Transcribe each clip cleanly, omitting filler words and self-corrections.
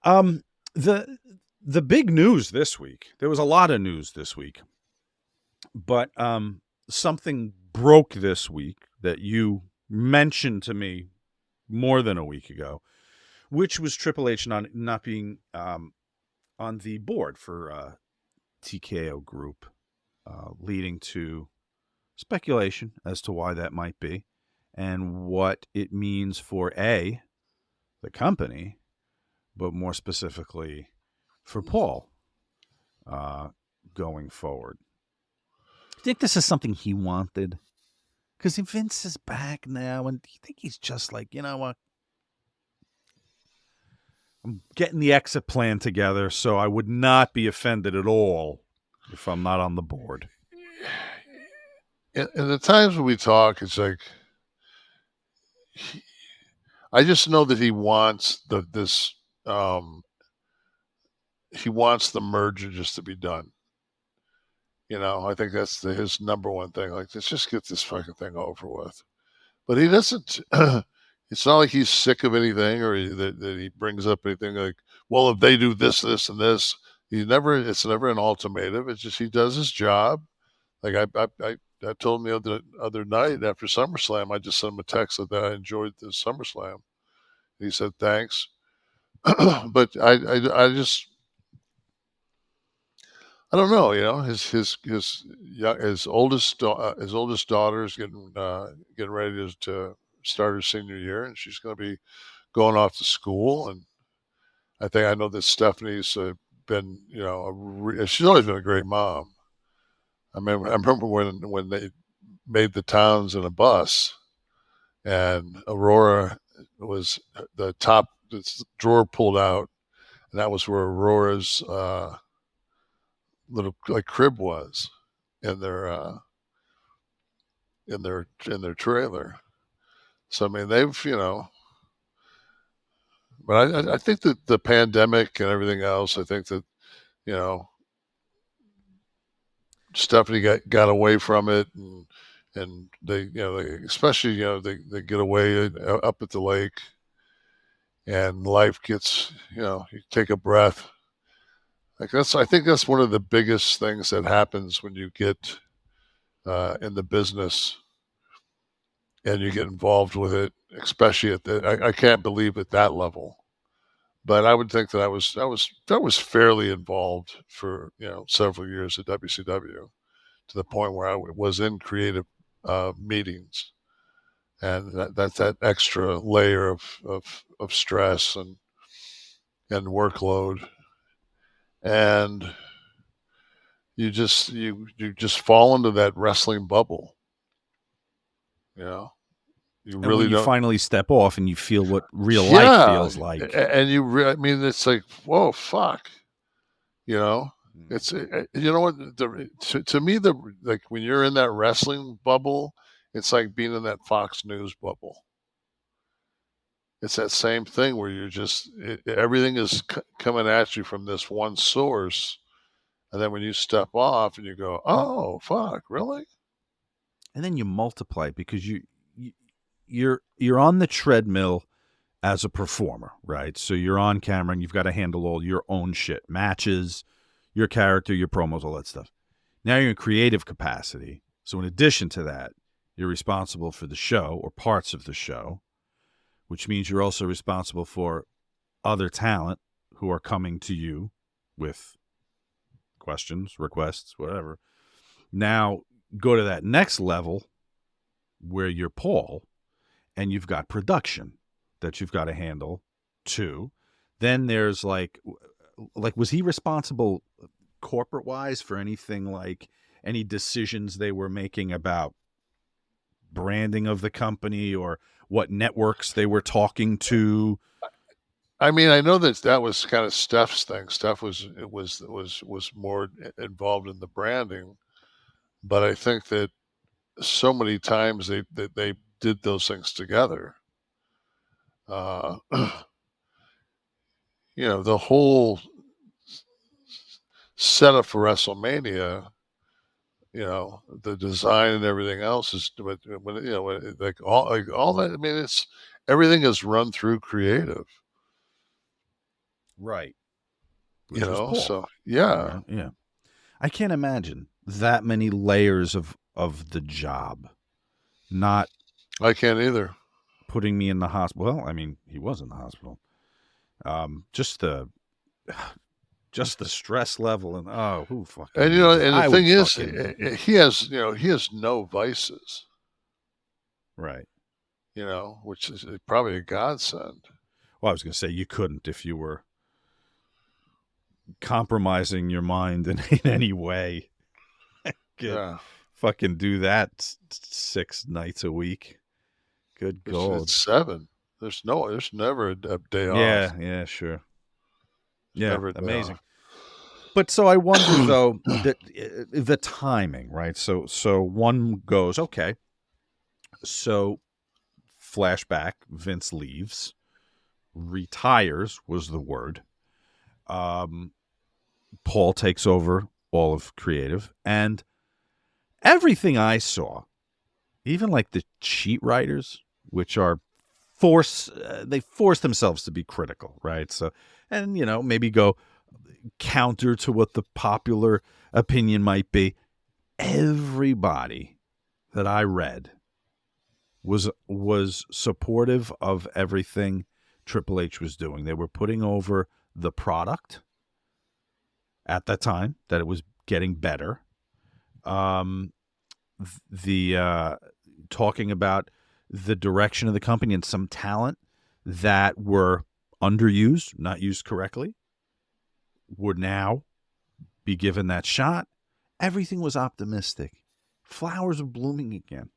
Um, the the big news this week. There was a lot of news this week, but something broke this week that you mentioned to me more than a week ago, which was Triple H not being on the board for TKO Group, leading to speculation as to why that might be and what it means for the company, but more specifically for Paul going forward. Do you think this is something he wanted? Because Vince is back now, and do you think he's just like, you know what? I'm getting the exit plan together, so I would not be offended at all if I'm not on the board. In the times when we talk, it's like I just know that he wants he wants the merger just to be done. I think that's his number one thing. Like, let's just get this fucking thing over with. But he doesn't. It's not like he's sick of anything or that he brings up anything like, well, if they do this, this, and this, it's never an ultimatum. It's just he does his job. Like I told him the other night after SummerSlam, I just sent him a text that I enjoyed the SummerSlam. He said thanks, but I just I don't know. His oldest daughter is getting ready to start her senior year, and she's going to be going off to school. And I know that Stephanie's been she's always been a great mom. I remember when they made the towns in a bus, and Aurora was the top drawer pulled out, and that was where Aurora's little like crib was in their trailer. So I mean they've but I think that the pandemic and everything else, I think that you know Stephanie got away from it, and especially they get away up at the lake, and life gets you take a breath. I think that's one of the biggest things that happens when you get in the business and you get involved with it, especially I can't believe at that level. But I would think that I was fairly involved for several years at WCW to the point where I was in creative meetings, and that's that extra layer of stress and workload, and you just fall into that wrestling bubble. You know, you And when really you don't. finally step off and you feel what real life Yeah, feels like. and I mean, it's like, whoa, fuck. You know, it's you know what to me like when you're in that wrestling bubble, it's like being in that Fox News bubble. It's that same thing where everything is coming at you from this one source, and then when you step off and you go, oh fuck, really? And then you multiply because you're on the treadmill as a performer, right? So you're on camera and you've got to handle all your own shit, matches, your character, your promos, all that stuff. Now you're in creative capacity. So in addition to that, you're responsible for the show or parts of the show, which means you're also responsible for other talent who are coming to you with questions, requests, whatever. Now go to that next level where you're Paul and you've got production that you've got to handle too. Then there's like was he responsible corporate wise for anything like any decisions they were making about branding of the company or what networks they were talking to? I mean, I know that was kind of Steph's thing. Steph was more involved in the branding, but I think that so many times they did those things together. Uh, the whole setup for WrestleMania, the design and everything else is, like all that. I mean, everything is run through creative. Right. Which was Paul. So yeah. Right? Yeah. I can't imagine that many layers of the job. Not I can't either. putting me in the hospital. Well, I mean, he was in the hospital. Just the stress level and who fucking And needs it? and the I would thing is, fucking he has no vices. right. Which is probably a godsend. Well, I was going to say you couldn't if you were compromising your mind in any way. Could Yeah, fucking do that 6 nights a week. Good God. it's 7. There's never a day off. Yeah, yeah, sure. There's Yeah, never a day amazing. off. But so I wonder though that the timing, right? So one goes, okay. So flashback, Vince leaves, retires was the word. Paul takes over all of creative, and everything I saw, even like the cheat writers, which are they force themselves to be critical, right? So, and maybe go counter to what the popular opinion might be. Everybody that I read was supportive of everything Triple H was doing. They were putting over the product at that time, that it was getting better. The talking about the direction of the company and some talent that were underused, not used correctly, would now be given that shot. Everything was optimistic. Flowers were blooming again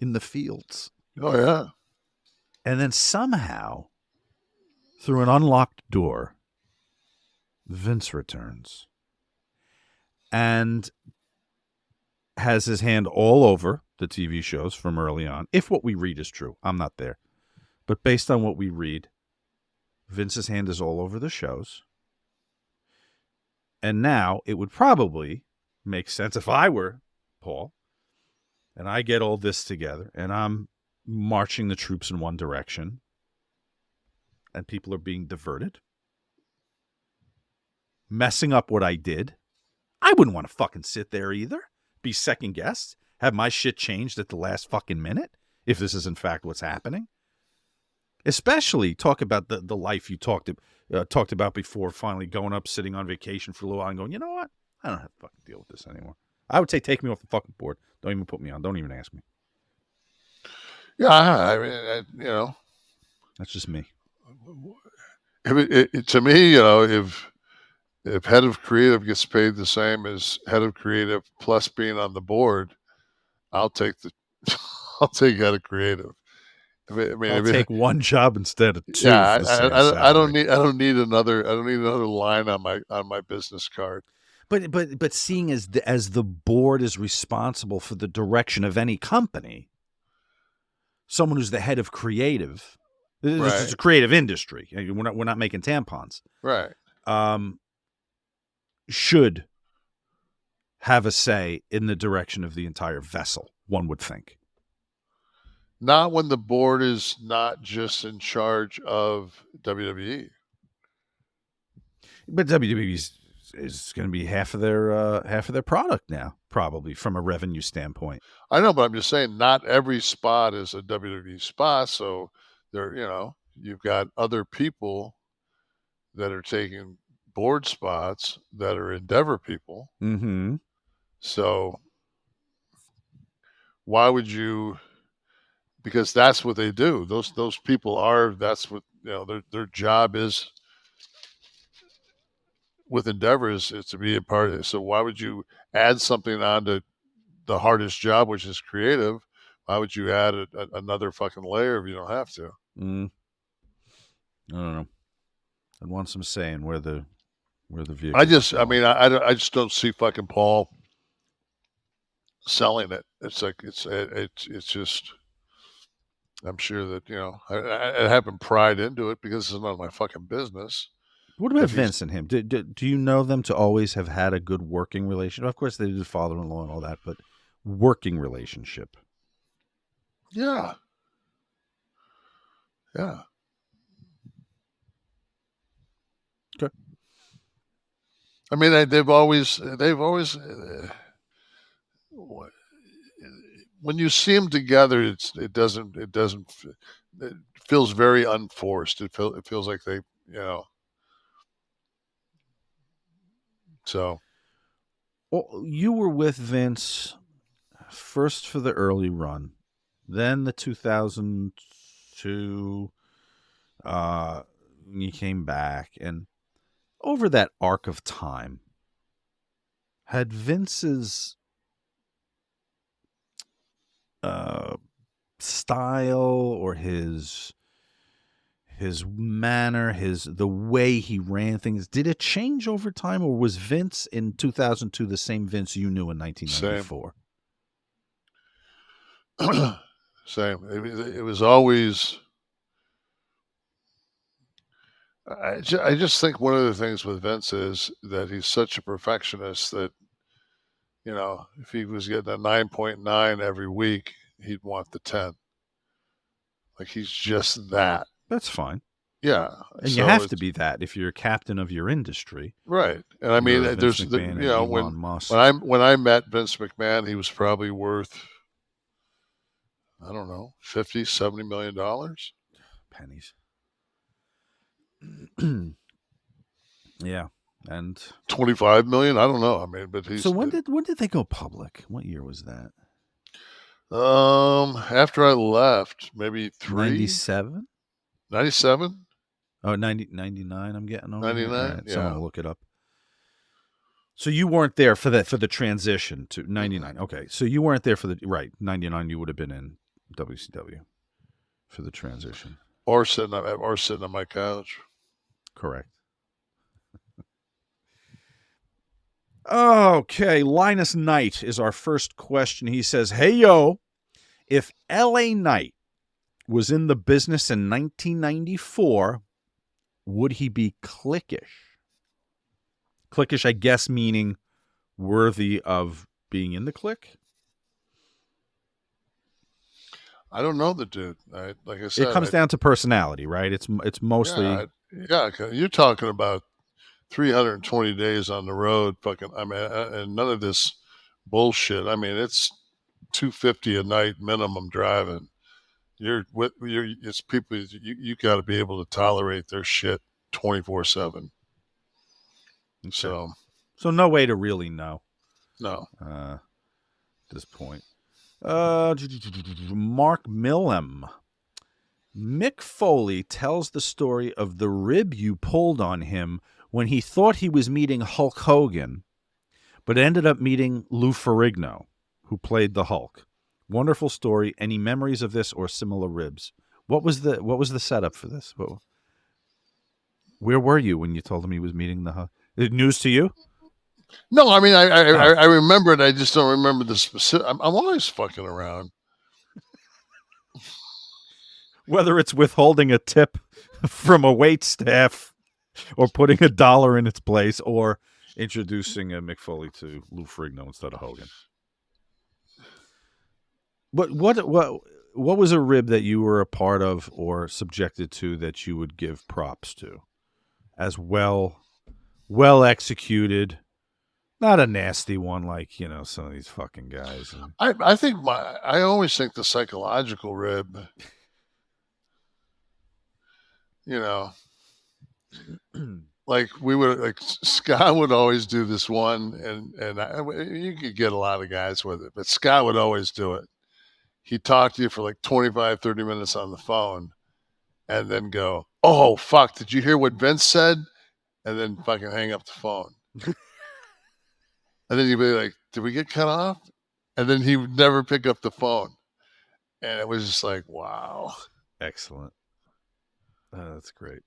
in the fields. Oh yeah. And then somehow, through an unlocked door, Vince returns and has his hand all over the TV shows from early on. If what we read is true, I'm not there. But based on what we read, Vince's hand is all over the shows. And now it would probably make sense if I were Paul and I get all this together and I'm marching the troops in one direction and people are being diverted, messing up what I did. I wouldn't want to fucking sit there either, be second guessed, have my shit changed at the last fucking minute if this is in fact what's happening. Especially talk about the life you talked about before, finally going up, sitting on vacation for a little while and going, you know what? I don't have to fucking deal with this anymore. I would say take me off the fucking board. Don't even put me on. Don't even ask me. Yeah, I mean, That's just me. to me, if head of creative gets paid the same as head of creative plus being on the board, I'll take I'll take head of creative. I'll take one job instead of two yeah, for the same I don't salary. need another line on my business card. But seeing as the board is responsible for the direction of any company, someone who's the head of creative, this is a creative industry. We're not making tampons. Right. Should have a say in the direction of the entire vessel, one would think. Not when the board is not just in charge of WWE. But WWE is going to be half of their product now, probably from a revenue standpoint. I know, but I'm just saying, not every spot is a WWE spot. So you've got other people that are taking board spots that are Endeavor people. Mm-hmm. So why would you? Because that's what they do. Those people are. That's what their job is with Endeavor is to be a part of it. So why would you add something onto the hardest job, which is creative? Why would you add another fucking layer if you don't have to? I don't know. I'd want some say in where the vehicle. I just don't see fucking Paul selling it. It's like it's just. I'm sure that I haven't pried into it because it's none of my fucking business. What about Vince and him? Do you know them to always have had a good working relationship? Of course, they did father-in-law and all that, but working relationship. Yeah. Yeah. Okay. I mean, they've always when you see them together, it feels very unforced. It feels like they, so. Well, you were with Vince first for the early run, then the 2002. You came back, and over that arc of time, had Vince's uh, style or his manner, the way he ran things, did it change over time, or was Vince in 2002 the same Vince you knew in Same. 1994? Same. It was always. I just think one of the things with Vince is that he's such a perfectionist that, if he was getting a 9.9 every week, he'd want the 10. Like, he's just that. That's fine. Yeah. And you So have to it's be that if you're a captain of your industry. right. And I You're mean, Vince McMahon and Elon Musk. when I met Vince McMahon, he was probably worth, I don't know, 50, $70 million. Pennies. Yeah. And 25 million. I don't know. I mean, but so he's, when did they go public? What year was that? after I left, maybe 97? 97, Oh, 99 I'm getting over here. All 99. right, someone Yeah. will look it up. So you weren't there for the transition to 99. Okay. So you weren't there for the right, 99 you would have been in WCW for the transition. Or sitting on my couch. Correct. Okay, Linus Knight is our first question. He says, "Hey yo, if LA Knight was in the business in 1994, would he be cliquish?" Cliquish, I guess, meaning worthy of being in the Kliq. I don't know the dude. Like I It said, comes down to personality, right? It's mostly yeah. You're talking about 320 days on the road. Fucking, I mean, and none of this bullshit. I mean, it's 250 a night minimum driving. It's people. You got to be able to tolerate their shit 24/7. okay. So So no way to really know no. at this point. Mark Millam. Mick Foley tells the story of the rib you pulled on him when he thought he was meeting Hulk Hogan, but ended up meeting Lou Ferrigno, who played the Hulk. Wonderful story. Any memories of this or similar ribs? What was the setup for this? Where were you when you told him he was meeting the Hulk? Is it news to you? No, I mean, Oh. I remember it. I just don't remember the specific. I'm always fucking around. Whether it's withholding a tip from a wait staff or putting $1 in its place or introducing Mick Foley to Lou Ferrigno instead of Hogan. But what was a rib that you were a part of or subjected to that you would give props to as well executed? Not a nasty one like, some of these fucking guys. I always think the psychological rib, you know, like Scott would always do this one, and you could get a lot of guys with it, but Scott would always do it. He'd talk to you for like 25, 30 minutes on the phone and then go, "Oh, fuck, did you hear what Vince said?" And then fucking hang up the phone. And then you'd be like, "Did we get cut off?" And then he would never pick up the phone. And it was just like, wow. Excellent. That's great.